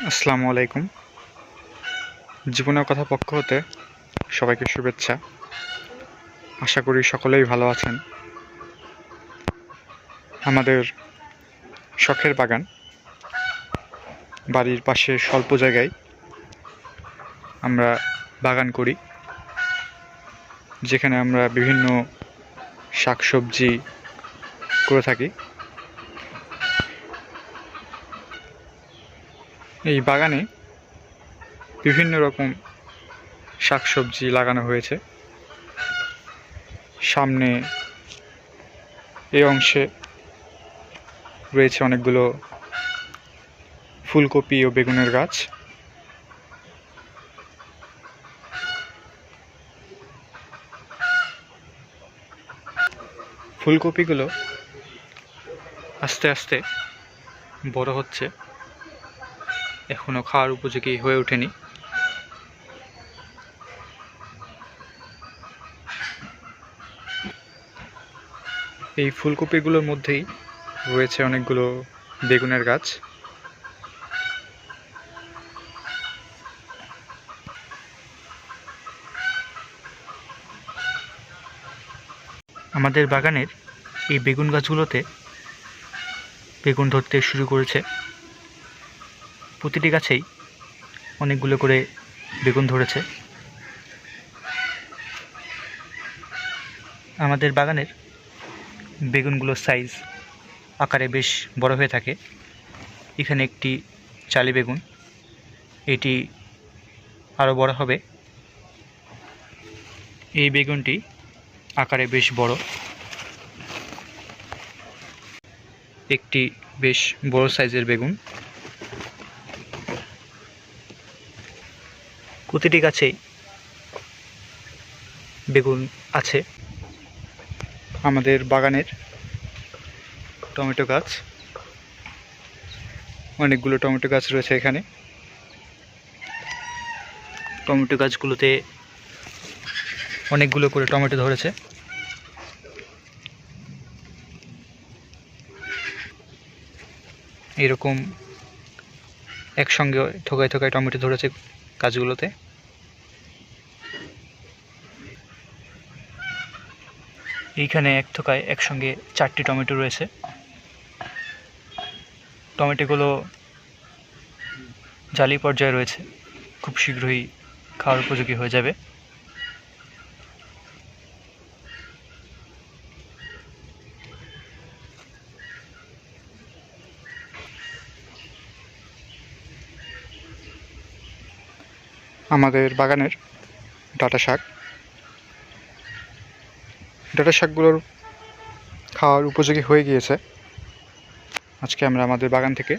আসসালামু আলাইকুম। জীবনের কথা পক্ষ হতে সবাইকে শুভেচ্ছা। আশা করি সকলেই ভালো আছেন। আমাদের শখের বাগান, বাড়ির পাশে স্বল্প জায়গায় আমরা বাগান করি, যেখানে আমরা বিভিন্ন শাকসবজি করে থাকি। এই বাগানে বিভিন্ন রকম শাকসবজি লাগানো হয়েছে। সামনে এই অংশে রয়েছে অনেকগুলো ফুলকপি ও বেগুনের গাছ। ফুলকপিগুলো আস্তে আস্তে বড় হচ্ছে, এখনো খাওয়ার উপযোগী হয়ে ওঠেনি। এই ফুলকপিগুলোর মধ্যেই রয়েছে অনেকগুলো বেগুনের গাছ। আমাদের বাগানের এই বেগুন গাছগুলোতে বেগুন ধরতে শুরু করেছে। প্রতিটি গাছেই অনেকগুলো করে বেগুন ধরেছে। আমাদের বাগানের বেগুনগুলোর সাইজ আকারে বেশ বড় হয়ে থাকে। এখানে একটি চালি বেগুন, এটি আরও বড় হবে। এই বেগুনটি আকারে বেশ বড়, একটি বেশ বড় সাইজের বেগুন। প্রতিটি গাছেই বেগুন আছে। আমাদের বাগানের টমেটো গাছ, অনেকগুলো টমেটো গাছ রয়েছে এখানে। টমেটো গাছগুলোতে অনেকগুলো করে টমেটো ধরেছে। এরকম একসঙ্গে থোকায় থোকায় টমেটো ধরেছে গাছগুলোতে। এইখানে এক থোকায় একসঙ্গে 4টি টমেটো রয়েছে। টমেটোগুলো জালি পর্যায়ে রয়েছে, খুব শীঘ্রই খাওয়ার উপযোগী হয়ে যাবে। আমাদের বাগানের ডাঁটা শাকগুলোর খাওয়ার উপযোগী হয়ে গিয়েছে। আজকে আমরা আমাদের বাগান থেকে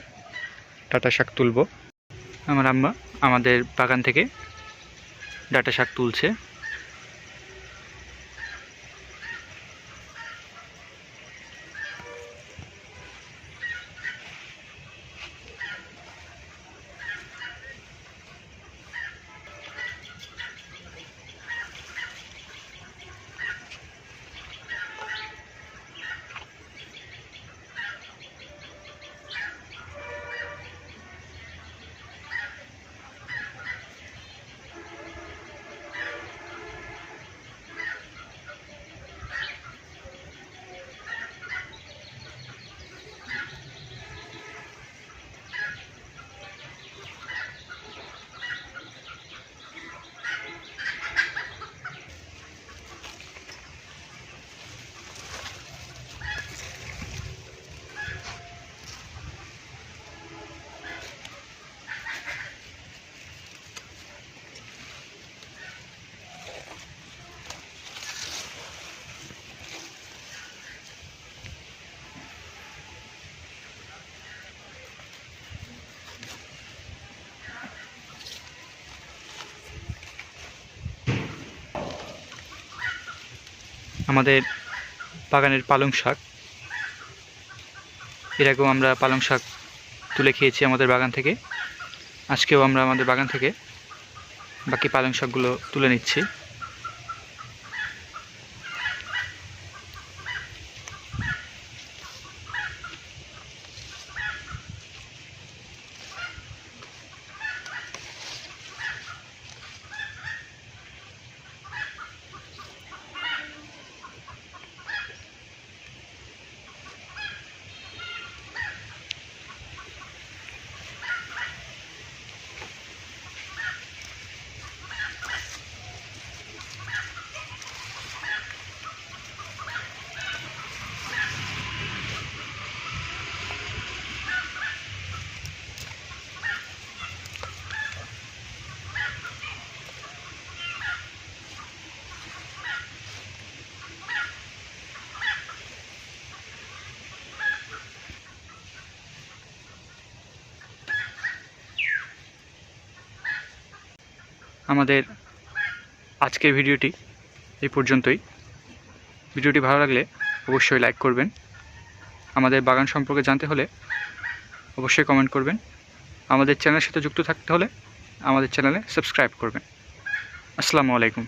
ডাঁটা শাক তুলব। আমার আম্মা আমাদের বাগান থেকে ডাঁটা শাক তুলছে। আমাদের বাগানের পালং শাক, এর আগেও আমরা পালং শাক তুলে খেয়েছি আমাদের বাগান থেকে। আজকেও আমরা আমাদের বাগান থেকে বাকি পালং শাকগুলো তুলে নিচ্ছি। আমাদের আজকের ভিডিওটি এই পর্যন্তই। ভিডিওটি ভালো লাগলে অবশ্যই লাইক করবেন। আমাদের বাগান সম্পর্কে জানতে হলে অবশ্যই কমেন্ট করবেন। আমাদের চ্যানেলের সাথে যুক্ত থাকতে হলে আমাদের চ্যানেলে সাবস্ক্রাইব করবেন। আসসালামু আলাইকুম।